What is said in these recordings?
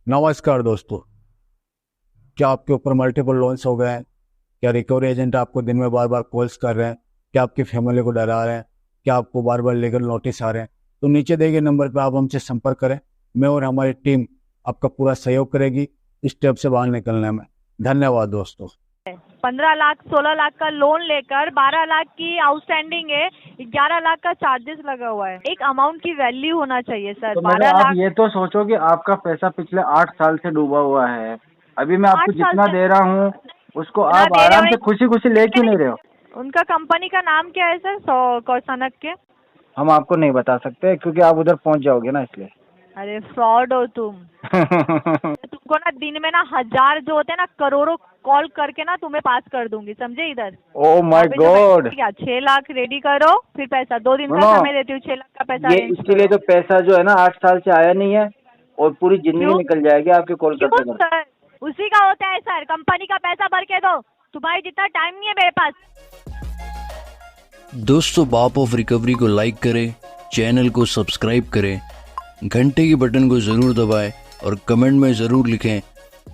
नमस्कार दोस्तों। क्या आपके ऊपर मल्टीपल लोन्स हो गए हैं? क्या रिकवरी एजेंट आपको दिन में बार बार कॉल्स कर रहे हैं? क्या आपकी फैमिली को डरा रहे हैं? क्या आपको बार बार लीगल नोटिस आ रहे हैं? तो नीचे दिए गए नंबर पर आप हमसे संपर्क करें। मैं और हमारी टीम आपका पूरा सहयोग करेगी इस स्टेप से बाहर निकलने में। धन्यवाद दोस्तों। 15 लाख 16 लाख का लोन लेकर 12 लाख की आउटस्टैंडिंग है, 11 लाख का चार्जेस लगा हुआ है। एक अमाउंट की वैल्यू होना चाहिए सर। तो मैडम 12 आप लाख ये तो सोचो कि आपका पैसा पिछले 8 साल से डूबा हुआ है। अभी मैं आपको 8 साल जितना से दे रहा हूँ उसको ना आप दे रहे आराम से हो। खुशी खुशी ले क्यों नहीं रहे हो? उनका कंपनी का नाम क्या है सर? कौसानक के? हम आपको नहीं बता सकते क्योंकि आप उधर पहुंच जाओगे ना, इसलिए। अरे फ्रॉड हो तुम। तुमको ना दिन में ना 1000 जो होते हैं ना, करोड़ों कॉल करके ना तुम्हें पास कर दूंगी, समझे? इधर ओ माय यहाँ पे जो गॉड। क्या 6 लाख रेडी करो, फिर पैसा 2 दिन का सुनो, समय देती हूँ, 6 लाख का पैसा ये अरेंज इसके लिए करो। तो पैसा जो है ना 8 साल से आया नहीं है और पूरी जिंदगी क्यों? निकल जाएगी आपके कॉल क्यों करते करते। सर? उसी का होता है सर, कंपनी का पैसा भर के दो। तुम्हारी जितना टाइम नहीं है मेरे पास। दोस्तों, बाप ऑफ रिकवरी को लाइक करें, चैनल को सब्सक्राइब करें, घंटे के बटन को ज़रूर दबाएं और कमेंट में ज़रूर लिखें,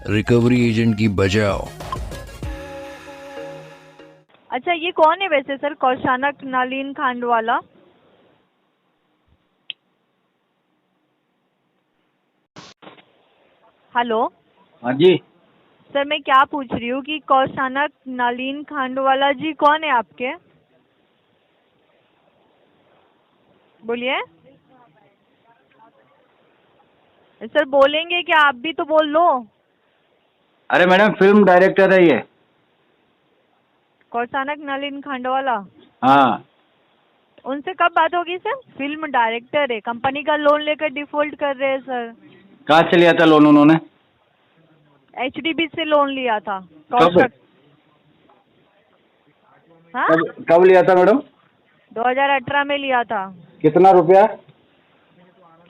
रिकवरी एजेंट की बजाओ। अच्छा, ये कौन है वैसे सर? कौशानक नलिन खांडवाला? हेलो हाँ जी। सर, मैं क्या पूछ रही हूँ कि कौशानक नलिन खांडवाला जी कौन है आपके? बोलिए सर। बोलेंगे क्या? आप भी तो बोल लो। अरे मैडम, फिल्म डायरेक्टर है ये। कौशानक नलिन खांडवाला? हाँ। उनसे कब बात होगी सर? फिल्म डायरेक्टर है, कंपनी का लोन लेकर डिफॉल्ट कर रहे हैं सर। कहाँ से लिया था लोन उन्होंने? HDB से लोन लिया था। कब? हाँ, कब लिया था मैडम? 2018 में लिया था। कितना रुपया?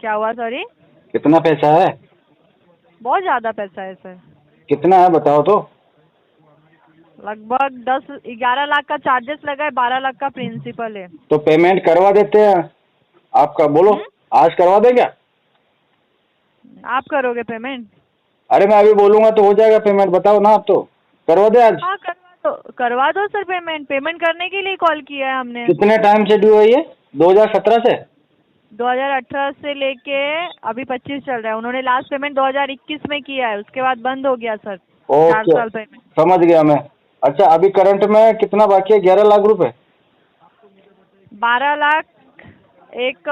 क्या हुआ? सॉरी, कितना पैसा है? बहुत ज्यादा पैसा है सर। कितना है बताओ तो। लगभग 11 लाख का चार्जेस लगा है, 12 लाख का प्रिंसिपल है। तो पेमेंट करवा देते हैं आपका, बोलो। आज करवा दें क्या? आप करोगे पेमेंट? अरे मैं अभी बोलूंगा तो हो जाएगा पेमेंट, बताओ ना आप तो। करवा दे आज। हाँ, करवा दो सर पेमेंट। पेमेंट करने के लिए कॉल किया है हमने। कितने टाइम से ड्यू है ये? 2017 से? 2018 से लेके अभी 25 चल रहा है। उन्होंने लास्ट पेमेंट 2021 में किया है, उसके बाद बंद हो गया सर। 4 ओके, साल पेमेंट। समझ गया मैं। अच्छा, अभी करंट में कितना बाकी है? 11 लाख रुपए? 12 लाख एक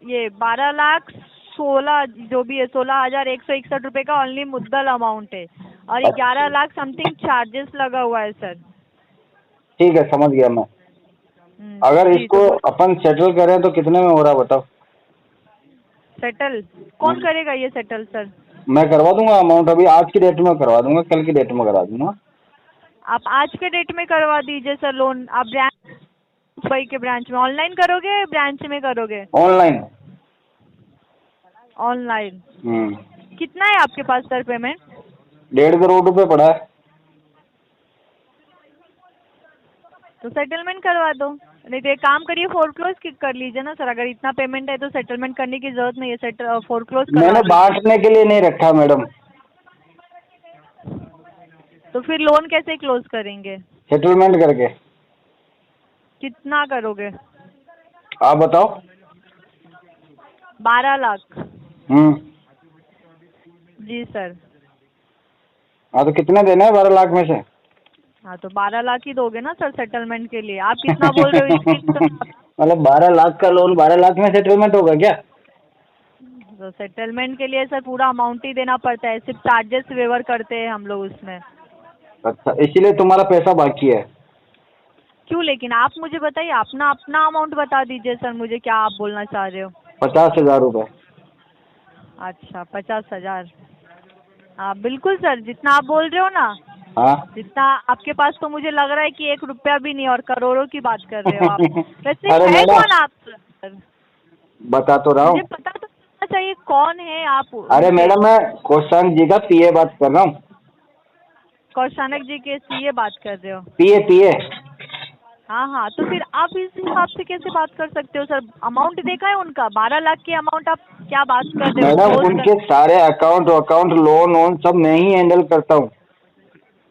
ये 12 लाख 16 जो भी है, 16,161 रुपए का ओनली मुद्दल अमाउंट है, और 11 लाख समथिंग चार्जेस लगा हुआ है सर। ठीक है, समझ गया मैं। अगर जी, इसको तो बोल। अपन सेटल करें तो कितने में हो रहा बताओ? सेटल कौन करेगा ये सेटल सर? मैं करवा दूंगा अमाउंट, अभी आज की डेट में करवा दूंगा, कल की डेट में करा दूंगा। आप आज के डेट में करवा दीजिए सर लोन। आप ब्रांच, मुंबई के ब्रांच में ऑनलाइन करोगे, ब्रांच में करोगे? ऑनलाइन। ऑनलाइन। कितना है आपके पास सर पेमेंट? 1.5 करोड़ रुपए पड़ा है। तो सेटलमेंट करवा दो। नहीं तो एक काम करिए, फोरक्लोज कर लीजिए ना सर। अगर इतना पेमेंट है तो सेटलमेंट करने की जरूरत नहीं है, फोरक्लोज करवा मैंने दीजिए। बांटने के लिए नहीं रखा मैडम। तो फिर लोन कैसे क्लोज करेंगे? सेटलमेंट करके। कितना करोगे? आप बताओ। 12 लाख। जी सर। हाँ, तो कितने देना है 12 लाख में से? हाँ, तो 12 लाख ही दोगे ना सर सेटलमेंट के लिए। आप कितना बोल रहे हो इसके लिए? मतलब 12 लाख का लोन 12 लाख में सेटलमेंट होगा क्या? तो सेटलमेंट के लिए सर पूरा अमाउंट ही देना पड़ता है, सिर्फ चार्जेस वेवर करते हैं हम लोग उसमें। अच्छा, इसीलिए तुम्हारा पैसा बाकी है। क्यों? लेकिन आप मुझे बताइए, अपना अपना अमाउंट बता दीजिए सर मुझे, क्या आप बोलना चाह रहे हो? 50,000 रुपए। अच्छा, 50,000। हाँ बिल्कुल सर, जितना आप बोल रहे हो ना, हाँ। जितना आपके पास, तो मुझे लग रहा है कि 1 रुपया भी नहीं, और करोड़ों की बात कर रहे हो आप। वैसे अरे है मैडम, कौन आप सर? बता तो रहा मुझे हूँ। पता तो चलना चाहिए कौन है आप। अरे मैडम, मैं कौशानक जी का पीए बात कर रहा हूँ। कौशानक जी के सीए बात कर रहे हो? पीए पीए। हाँ हाँ, तो फिर आप इस हिसाब से कैसे बात कर सकते हो सर? अमाउंट देखा है उनका? 12 लाख की अमाउंट आप क्या बात कर रहे हो? मैडम उनके सारे अकाउंट लोन वोन सब मैं ही हैंडल करता हूँ।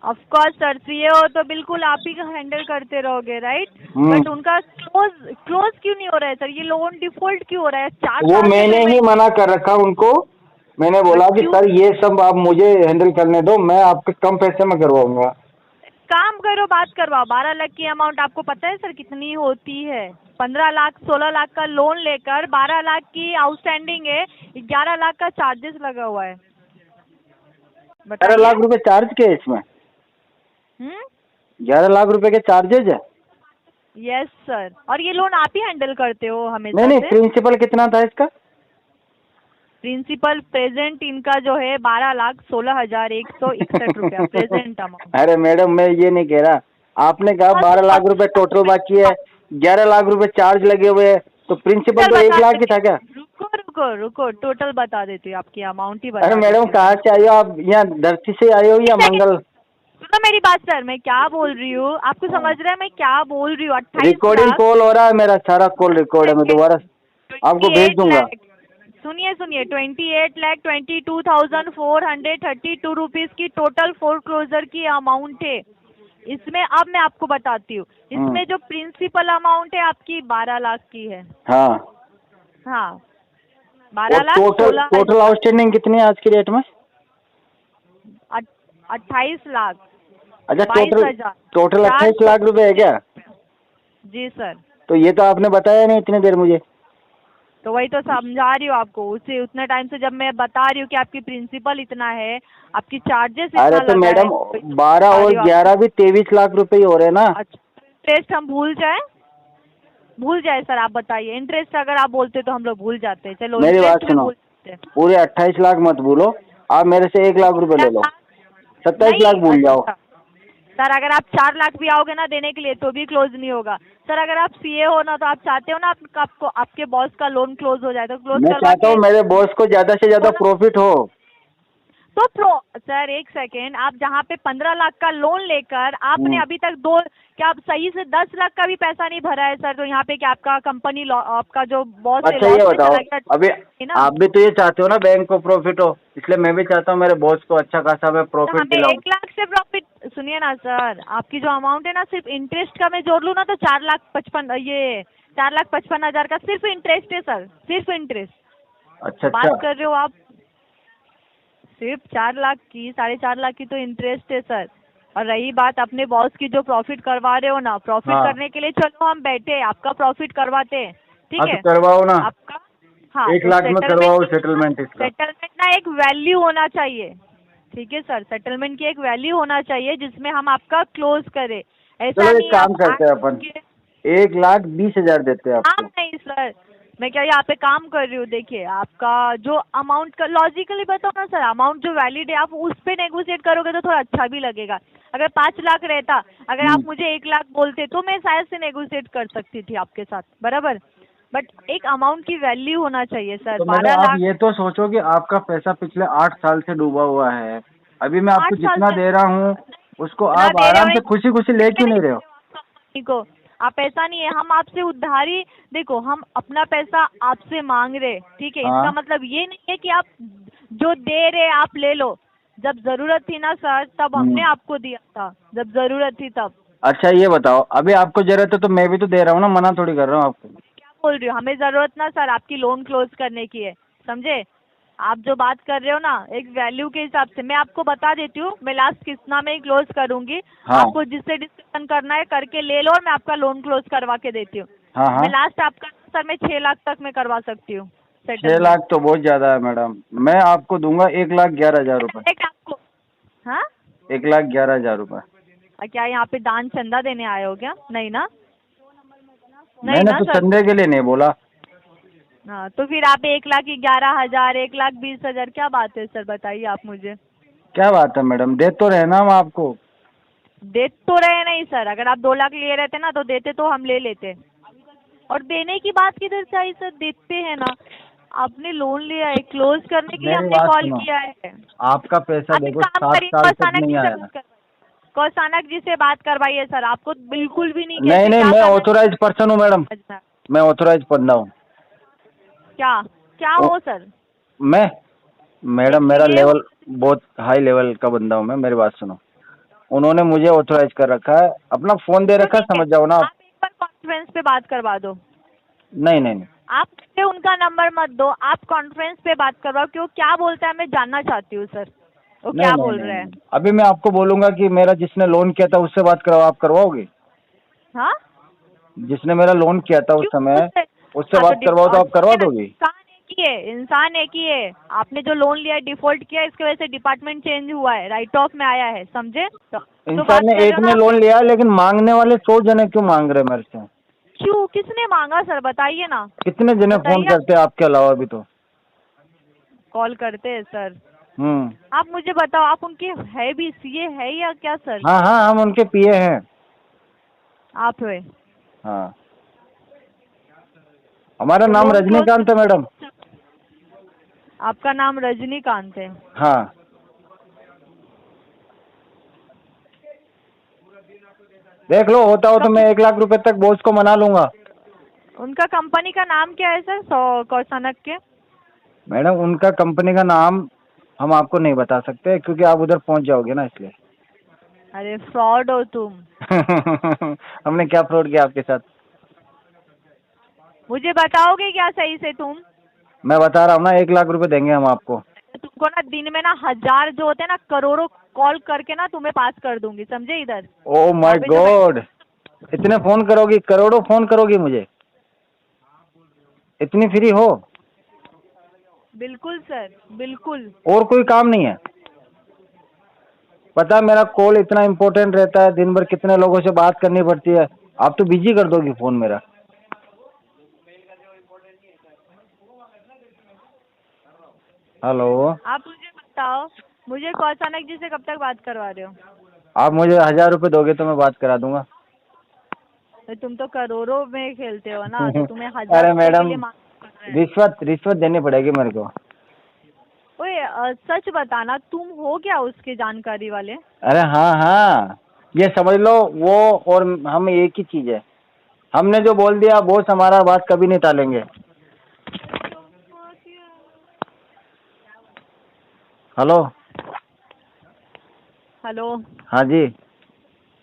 ऑफ कोर्स सर, सीए हो तो बिल्कुल आप ही हैंडल करते रहोगे, राइट? बट उनका क्लोज क्यों नहीं हो रहा है सर? ये लोन डिफॉल्ट क्यों हो रहा है? 4 वो साल से मैंने ही पेमेंट। मना कर रखा उनको। मैंने बोला कि क्यों? सर ये सब आप मुझे हैंडल करने दो, मैं आपके कम पैसे में करवाऊंगा। काम करो, बात करवाओ। 12 लाख की अमाउंट आपको पता है सर कितनी होती है? 15 लाख 16 लाख का लोन लेकर 12 लाख की आउटस्टैंडिंग है, 11 लाख का चार्जेस लगा हुआ है। 11 बताइए। लाख रुपए चार्ज के इसमें? 11 लाख रुपए के चार्जेज है? Yes sir. और ये लोन आप ही हैंडल करते हो हमेशा नहीं, से? प्रिंसिपल कितना था इसका? प्रिंसिपल प्रेजेंट इनका जो है 12,16,161 रुपया प्रेजेंट अमाउंट। अरे मैडम मैं ये नहीं कह रहा, आपने कहा 12 लाख रुपए टोटल बाकी है, 11 लाख रुपए चार्ज लगे हुए हैं, तो प्रिंसिपल तो 1 लाख ही था क्या? रुको, टोटल बता देती हूँ, आपकी अमाउंट ही बता अरे देती मैडम हूँ। कहाँ से आई हो आप? यहाँ धरती से आई हो या मंगल? सुनो मेरी बात सर, मैं क्या बोल रही हूँ आपको समझ रहे हैं मैं क्या बोल रही हूँ? 28 रिकॉर्डिंग लाख कॉल हो रहा है, मेरा सारा कॉल रिकॉर्ड है, मैं दोबारा आपको भेज 28 दूंगा। लाख सुनिए 28,22,432 रुपीज की टोटल फोरक्लोजर की अमाउंट है। इसमें अब मैं आपको बताती हूँ, इसमें जो प्रिंसिपल अमाउंट है आपकी 12 लाख की है। हाँ, 12 लाख टोटल 16 आउटस्टैंडिंग कितनी है आज की डेट में? 28 लाख। अच्छा, 22,000 टोटल 28 लाख रुपए है क्या? जी सर। तो ये तो आपने बताया नहीं इतनी देर मुझे। तो वही तो समझा रही हूँ आपको, उसे उतने टाइम से जब मैं बता रही हूँ कि आपकी प्रिंसिपल इतना है, आपकी चार्जेस इतना अरे तो लगा मैडम है, 12 और 11 भी 23 लाख रुपए ही हो रहे हैं ना। अच्छा इंटरेस्ट हम भूल जाए सर? आप बताइए, इंटरेस्ट अगर आप बोलते तो हम लोग भूल जाते हैं। चलो मेरी बात इंटरेस्ट में सुनो, भूल जाते हैं। पूरे 28 लाख मत भूलो, आप मेरे से 1 लाख रुपए ले लो, 27 लाख भूल जाओ। अच्छा, सर अगर आप 4 लाख भी आओगे ना देने के लिए तो भी क्लोज नहीं होगा सर। अगर आप सीए हो ना तो आप चाहते हो ना आपको आपके बॉस का लोन क्लोज हो जाए तो क्लोज मैं चाहता हूँ मेरे बॉस को ज्यादा से ज्यादा प्रॉफिट हो। तो सर एक सेकेंड, आप जहाँ पे 15 लाख का लोन लेकर आपने अभी तक क्या आप सही से 10 लाख का भी पैसा नहीं भरा है सर? तो यहाँ पे क्या आपका कंपनी आपका जो बॉस है अच्छा लॉस ये में बताओ, चला गया? अभी आप भी तो ये चाहते हो ना बैंक को प्रॉफिट हो, इसलिए मैं भी चाहता हूँ मेरे बॉस को अच्छा खासा मैं तो प्रॉफिट हमें दिलाऊं। 1 लाख से प्रॉफिट सुनिए ना सर, आपकी जो अमाउंट है ना सिर्फ इंटरेस्ट का मैं जोड़ लूँ ना तो 4,55,000 का सिर्फ इंटरेस्ट है सर, सिर्फ इंटरेस्ट। अच्छा बात कर रहे हो आप सिर्फ 4 लाख की, 4.5 लाख की तो इंटरेस्ट है सर। और रही बात अपने बॉस की जो प्रॉफिट करवा रहे हो ना, प्रॉफिट करने के लिए चलो हम बैठे आपका प्रॉफिट करवाते हैं, ठीक है? करवाओ ना, आपका 1 लाख में करवाओ सेटलमेंट इसका। सेटलमेंट ना एक वैल्यू होना चाहिए, ठीक है सर? सेटलमेंट की एक वैल्यू होना चाहिए जिसमें हम आपका क्लोज करें। ऐसा चलो नहीं एक काम करते हैं अपन, 1,20,000 देते हैं आपको। नहीं सर, मैं क्या यहाँ पे काम कर रही हूँ? देखिए आपका जो अमाउंट का लॉजिकली बताओ ना सर, अमाउंट जो वैलिड है आप उस पे नेगोशिएट करोगे तो थोड़ा अच्छा भी लगेगा। अगर 5 लाख रहता, अगर आप मुझे 1 लाख बोलते तो मैं शायद से नेगोशिएट कर सकती थी आपके साथ, बराबर? बट एक अमाउंट की वैल्यू होना चाहिए सर। तो 12 आप लाख ये तो सोचो कि आपका पैसा पिछले 8 साल से डूबा हुआ है, अभी मैं आपको 8 साल जितना से दे रहा हूँ उसको ना आप दे रहे आराम हो, से खुशी खुशी ले क्यों नहीं रहे हो? कंपनी को आप ऐसा नहीं है, हम आपसे उधारी, देखो हम अपना पैसा आपसे मांग रहे, ठीक है? इसका मतलब ये नहीं है कि आप जो दे रहे आप ले लो। जब जरूरत थी ना सर तब हमने आपको दिया था, जब जरूरत थी तब। अच्छा ये बताओ, अभी आपको जरूरत है तो मैं भी तो दे रहा हूँ ना, मना थोड़ी कर रहा हूँ आपको। क्या बोल रही हो? हमें जरूरत ना सर आपकी लोन क्लोज करने की है, समझे? आप जो बात कर रहे हो ना एक वैल्यू के हिसाब से, मैं आपको बता देती हूँ, मैं लास्ट कितना में क्लोज करूंगी। आपको जिससे डिस्कशन करना है करके ले लो और मैं आपका लोन क्लोज करवा के देती हूँ। मैं लास्ट आपका सर मैं 6 लाख तक में करवा सकती हूँ। 6 लाख तो बहुत ज्यादा है मैडम, मैं आपको दूंगा 1,11,000 रुपए। आपको हाँ 1,11,000 रुपए। क्या यहाँ पे दान चंदा देने आए हो क्या? नहीं ना? नहीं मैंने ना तो सर। संडे के लिए नहीं बोला। हाँ तो फिर आप 1,11,000, 1,20,000 क्या बात है सर? बताइए आप मुझे। क्या बात है मैडम, दे तो रहे ना हम आपको। दे तो रहे नहीं सर, अगर आप 2 लाख लिए रहते ना तो देते तो हम ले लेते। और देने की बात किधर से आई सर? देते हैं ना, आपने लोन लिया है, क्लोज करने के लिए हमने कॉल किया है। आपका पैसा देखो 7 साल तक नहीं आया। कौसानक जी से बात करवाइए सर, आपको बिल्कुल भी नहीं नहीं, मैं ऑथोराइज पर्सन हूँ मैडम, अच्छा मैं ऑथोराइज बंदा हूँ। क्या क्या हो सर? मैं मैडम मेरा ये- लेवल बहुत हाई लेवल का बंदा हूँ मैं, मेरी बात सुनो। उन्होंने मुझे ऑथराइज कर रखा है, अपना फोन दे तो रखा है, ठीक है, समझ जाओ ना आप। आप एक बार कॉन्फ्रेंस पे बात करवा दो। नहीं नहीं नहीं। आप मुझे उनका नंबर मत दो, आप कॉन्फ्रेंस पे बात करवाओ कि वो क्या बोलता है, मैं जानना चाहती हूँ सर, वो नहीं क्या नहीं बोल नहीं रहे हैं। नहीं। अभी मैं आपको बोलूंगा कि मेरा जिसने लोन किया था उससे बात कराओ, आप करवाओगे? हाँ, जिसने मेरा लोन किया था उस क्यों समय उससे? उससे हाँ, बात करवाओ तो और आप करवा सुनिए ना, दोगे? इंसान एक ही है, इंसान एक ही है। आपने जो लोन लिया है, डिफॉल्ट किया है, इसकी वजह से डिपार्टमेंट चेंज हुआ है, राइट ऑफ में आया है, समझे? तो इंसान बात ने कर रहे एक हो ना ने आप? लोन लिया, लेकिन मांगने वाले 100 जने क्यों मांग रहे मेरे से? क्यों, किसने मांगा सर, बताइए ना। कितने जने फोन बताइए, करते हैं आपके अलावा भी तो? कॉल करते हैं सर। हम्म। आप मुझे बताओ, आप उनके है भी सीए है या क्या सर? हाँ हाँ, हम उनके पीए हैं। आप है? हाँ, हमारा तो नाम लोन रजनीकांत है मैडम। आपका नाम रजनीकांत है? हाँ। देख लो, होता हो तो मैं 1 लाख रुपए तक बॉस को मना लूंगा। उनका कंपनी का नाम क्या है सर, कौसानक के? मैडम उनका कंपनी का नाम हम आपको नहीं बता सकते, क्योंकि आप उधर पहुंच जाओगे ना, इसलिए। अरे फ्रॉड हो तुम। हमने क्या फ्रॉड किया आपके साथ? मुझे बताओगे क्या सही से तुम? मैं बता रहा हूँ ना, 1 लाख रुपए देंगे हम आपको। तुमको ना दिन में ना 1000 जो होते हैं ना, करोड़ों कॉल करके ना तुम्हें पास कर दूंगी, समझे? इधर ओ माय यहाँ पे जो गॉड, इतने फोन करोगी, करोड़ों फोन करोगी मुझे? इतनी फ्री हो? बिल्कुल सर, बिल्कुल। और कोई काम नहीं है? पता है मेरा कॉल इतना इम्पोर्टेंट रहता है, दिन भर कितने लोगों से बात करनी पड़ती है, आप तो बिजी कर दोगी फोन मेरा। हेलो। आप मुझे बताओ, मुझे कौसानक जी से कब तक बात करवा रहे हो? आप मुझे 1000 रुपए दोगे तो मैं बात करा दूंगा। तो तुम तो करोड़ों में खेलते हो ना, तो तुम्हें 1000 अरे रुपए के मैडम, लिए मांग कर रहे हैं। रिश्वत रिश्वत देनी पड़ेगी मेरे को। ओए, सच बताना, तुम हो क्या उसके जानकारी वाले? अरे हाँ हाँ, ये समझ लो, वो और हम एक ही चीज है। हमने जो बोल दिया बॉस हमारा बात कभी नहीं टालेंगे। हेलो। हेलो। हाँ जी।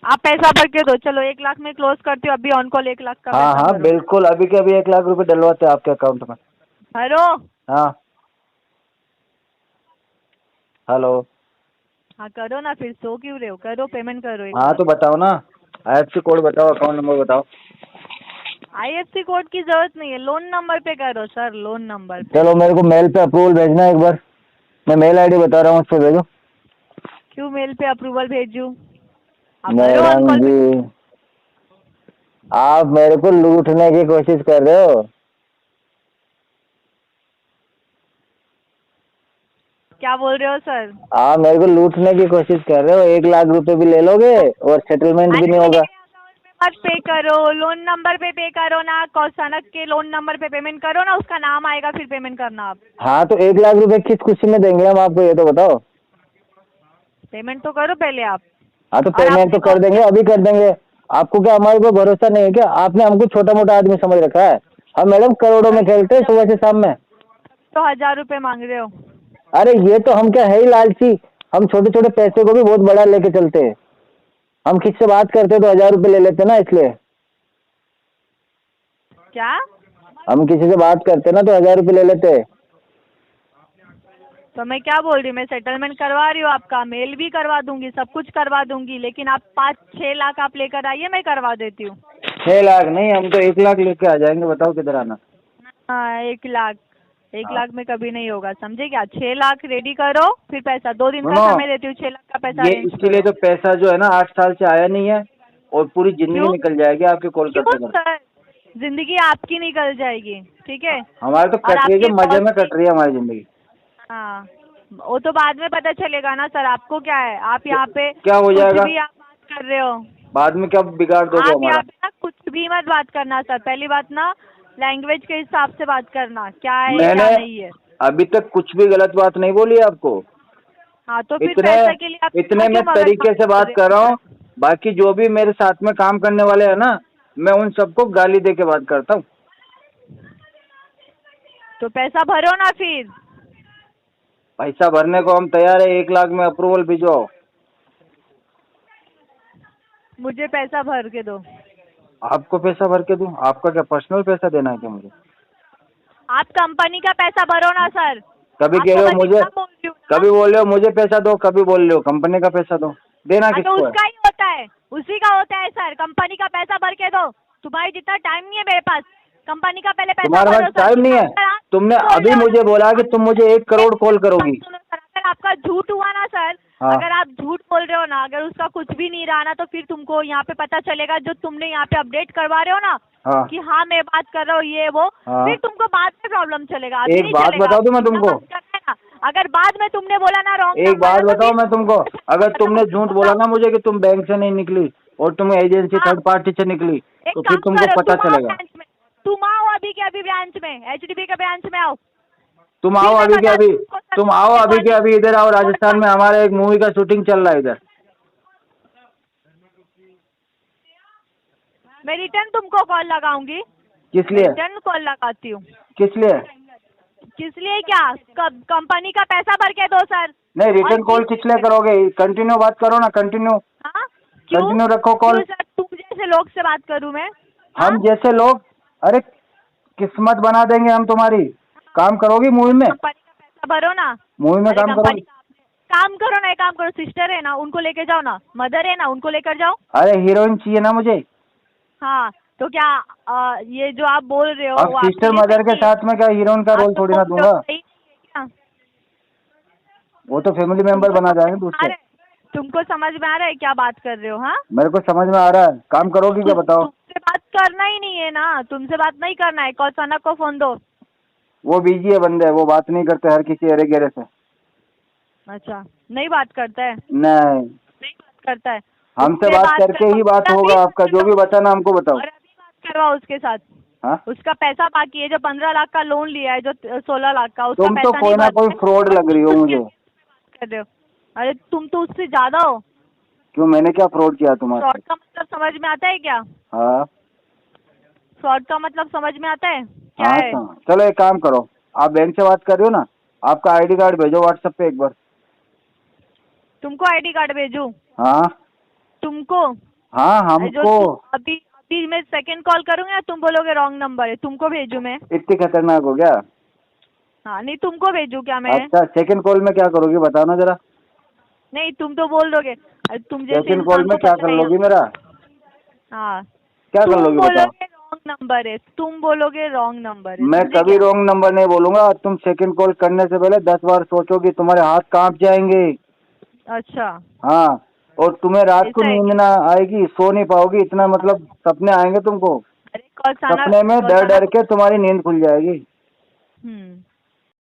आप पैसा भर के दो, चलो 1 लाख में क्लोज करती हूँ, अभी ऑन कॉल 1 लाख का हाँ पैसा हाँ भरो। बिल्कुल, अभी के अभी 1 लाख रुपए डलवाते हैं आपके अकाउंट में। भरो। हाँ। हेलो। हाँ करो ना, फिर सो क्यों रहे हो, करो, पेमेंट करो एक हाँ बार। तो बताओ ना, IFSC कोड बताओ, अकाउंट नंबर बताओ। IFSC कोड की जरूरत नहीं है, लोन नंबर पे करो सर, लोन नंबर पे। चलो मेरे को मेल पे अप्रूवल भेजना है एक बार, मैं मेल आईडी बता रहा हूँ, उस पर भेजो। क्यों मेल पे अप्रूवल भेजूं? आप भरो ऑन मैडम कॉल पे। जी, आप मेरे को लूटने की कोशिश कर रहे हो। क्या बोल रहे हो सर? आप मेरे को लूटने की कोशिश कर रहे हो, 1 लाख रुपए भी ले लोगे और सेटलमेंट भी अरे नहीं होगा। मेरे अकाउंट पे मत पे करो, लोन नंबर पे करो ना, कौसानक के लोन नंबर पे पेमेंट करो ना, उसका नाम आएगा, फिर पेमेंट करना आप। हाँ तो 1 लाख रुपए किस खुशी में देंगे हम आपको, ये तो बताओ। पेमेंट तो करो पहले आप। हाँ तो और पेमेंट तो आपने कर देंगे, अभी कर देंगे। आपको क्या हमारे को भरोसा नहीं है क्या? आपने हमको छोटा मोटा आदमी समझ रखा है? हम मैडम करोड़ों में खेलते हैं सुबह से शाम में। तो 1000 रुपए मांग रहे हो? अरे ये तो हम क्या है ही लालची, हम छोटे छोटे पैसे को भी बहुत बड़ा लेके चलते हैं। हम किसी से बात करते तो 1000 रुपए ले लेते ना, इसलिए। क्या? हम किसी से बात करते ना तो 1000 रुपए ले लेते। तो मैं क्या बोल रही हूँ, मैं सेटलमेंट करवा रही हूँ आपका, मेल भी करवा दूंगी, सब कुछ करवा दूंगी, लेकिन आप 5-6 लाख आप लेकर आइए, मैं करवा देती हूँ। 6 लाख नहीं, हम तो 1 लाख लेके आ जाएंगे, बताओ किधर आना। हाँ 1 लाख, 1 हाँ। लाख में कभी नहीं होगा, समझे क्या? 6 लाख रेडी करो, फिर पैसा 2 दिन का सुनो, समय देती हूँ, 6 लाख का पैसा ये अरेंज इसीलिए करो। तो पैसा जो है ना 8 साल से आया नहीं है, और पूरी जिंदगी क्यों? निकल जाएगी आपके कॉल क्यों करते करते। सर? जिंदगी आपकी निकल जाएगी, ठीक है? हमारे तो और कट रही है, आपके जो मजे बॉस में भी। कट रही है हमारी जिंदगी। हाँ, वो तो बाद में पता चलेगा ना सर, आपको क्या है, आप यहाँ पे क्या हो कुछ जाएगा भी आप बात कर रहे हो। बाद में, क्या बिगाड़ दोगे आप हमारा? यहाँ पे ना कुछ भी मत बात करना सर, पहली बात ना लैंग्वेज के हिसाब से बात करना, क्या है क्या मैंने नहीं है। अभी तक कुछ भी गलत बात नहीं बोली है आपको। हाँ तो फिर इतने पैसा के लिए आप इतने मैं क्यों मगज तरीके से बात रहे कर हो रहा सर? हूँ, बाकी जो भी मेरे साथ में काम करने वाले हैं ना, मैं उन सबको गाली दे के बात करता हूँ। तो पैसा भरो ना फिर। पैसा भरने को हम तैयार है, 1 लाख में अप्रूवल भिजवाओ। मुझे पैसा भर के दो। आपको पैसा भर के दूं? आपका क्या पर्सनल पैसा देना है क्या मुझे? आप कंपनी का पैसा भरो ना सर। कभी आप कह रहे हो समझ मुझे, कितना बोल रही हूँ ना? कभी बोल रहे हो मुझे पैसा दो, कभी बोल रहे हो कंपनी का पैसा दो। देना हाँ, तो किसको है? उसका ही होता है, उसी का होता है सर। कंपनी का पैसा भर के दो। तुम्हारे जितना टाइम नहीं है मेरे पास। कंपनी का पहले पैसा तुम्हारे भरो पास सर। टाइम नहीं है? अगर आप तुमने बोल अभी रहे हो मुझे ना- बोला कि तुम मुझे 1 करोड़ कॉल करोगी। सुनो सर, अगर आपका झूठ हुआ ना सर, हाँ। अगर आप झूठ बोल रहे हो ना, अगर उसका कुछ भी नहीं रहा ना, तो फिर तुमको यहाँ पे पता चलेगा, जो तुमने यहाँ पे अपडेट करवा रहे हो ना हाँ। कि हाँ मैं बात कर रहा हूँ ये वो, हाँ। फिर तुमको बाद में प्रॉब्लम चलेगा, अभी एक नहीं बात चलेगा। बता दूं मैं जितना तुमको? बात करना है ना, अगर बाद में तुमने बोला ना रॉन्ग एक बात बताओ मैं तुमको, अगर तुमने झूठ बोला ना मुझे कि तुम बैंक से नहीं निकली और तुम एजेंसी हाँ। थर्ड पार्टी से निकली, एक तो फिर काम तुमको करो, पता तुम आओ चलेगा। ब्रांच में, तुम आओ अभी के अभी ब्रांच में, HDB के ब्रांच में आओ। तुम फिर आओ मैं अभी के बता अभी, दूंगी कौन सा तुम आओ अभी के अभी इधर आओ। राजस्थान में हमारे एक मूवी का शूटिंग चल रहा है इधर। मैं रिटर्न तुमको कॉल लगाऊंगी। किस लिए? रिटर्न कॉल लगाती हूँ। किस लिए? किस लिए क्या? कंपनी का पैसा भर के दो सर। नहीं, रिटर्न और कॉल किस लिए करोगे? कंटिन्यू बात करो ना, कंटिन्यू। हाँ? क्यों? कंटिन्यू रखो कॉल। क्यों सर, तुम जैसे लोग से बात करूँ मैं? हम जैसे लोग? अरे किस्मत बना देंगे हम तुम्हारी। काम करोगी मूवी में? कंपनी का पैसा भरो ना। मूवी में अरे काम कंपनी करोगी? का काम करो ना, एक काम करो, सिस्टर है ना उनको लेके जाओ ना, मदर है ना उनको लेकर जाओ। अरे हीरोइन चाहिए ना मुझे। हाँ, तो क्या ये जो आप बोल रहे हो अब वो आपके सिस्टर लिए मदर के सही है? साथ में क्या हीरोइन का आप रोल तो थोड़ी ना बोल रहे हो दूंगा। सही नहीं है क्या? वो तो फैमिली मेंबर बना जाएंगे दूसरे। तुमको समझ में आ रहा है क्या बात कर रहे हो? हाँ, मेरे को समझ में आ रहा है। काम करोगी क्या बताओ? तुमसे बात करना ही नहीं है ना, तुमसे बात नहीं करना है। कौन को फोन दो। वो बिजी है बंदे, वो बात नहीं करते हर किसी एरे गेरे से। अच्छा, नहीं बात करता है? नहीं, बात करता है। हमसे उससे बात करके ही बात करवाओ। होगा आपका। जो भी बताना हमको बताओ। और अभी बात करवाओ उसके साथ। हाँ? उसका पैसा बाकी है, जो 15 लाख का लोन लिया है, जो 16 लाख का, उसका तुम पैसा तो कोई ना नहीं कोई भरना है। फ्रॉड लग रही हो मुझे। कर रहे हो। अरे तुम तो उससे ज्यादा हो। क्यों, मैंने क्या फ्रॉड किया तुम्हारे? फ्रॉड का मतलब समझ में आता है क्या? हाँ फ्रॉड का मतलब समझ में आता है क्या हाँ, है? चलो एक काम करो, आप बैंक से बात कर रहे हो ना, आपका आईडी कार्ड भेजो व्हाट्सएप पे एक बार। तुमको आईडी कार्ड भेजूं? हाँ तुमको? हाँ, अरे हमको। अभी अभी मैं सेकंड कॉल करूंगा, तुम बोलोगे रॉन्ग नंबर है, तुमको भेजूं मैं? इतनी खतरनाक हो गया? हाँ, नहीं तुमको भेजूं क्या मैं? अच्छा, सेकंड कॉल में क्या करोगी बताना जरा। नहीं, तुम तो बोल दोगे। अरे तुम जैसे सेकंड कॉल इंसान में को क्या पता कर नहीं है। लोगी मेरा? हाँ, क्या कर तुम लोगी बताओ? बोलोगे रॉन्ग नंबर है, तुम बोलोगे रॉन्ग नंबर है। मैं समझे कभी क्या? रॉन्ग नंबर नहीं बोलूंगा। तुम सेकंड कॉल करने से पहले 10 बार सोचोगे, तुम्हारे हाथ कांप जाएंगे। अच्छा, हाँ, और तुम्हें रात को ऐसा है नींद ना आएगी, सो नहीं पाओगी, इतना मतलब सपने आएंगे तुमको। अरे कौसाना सपने में डर डर के तुम्हारी नींद खुल जाएगी।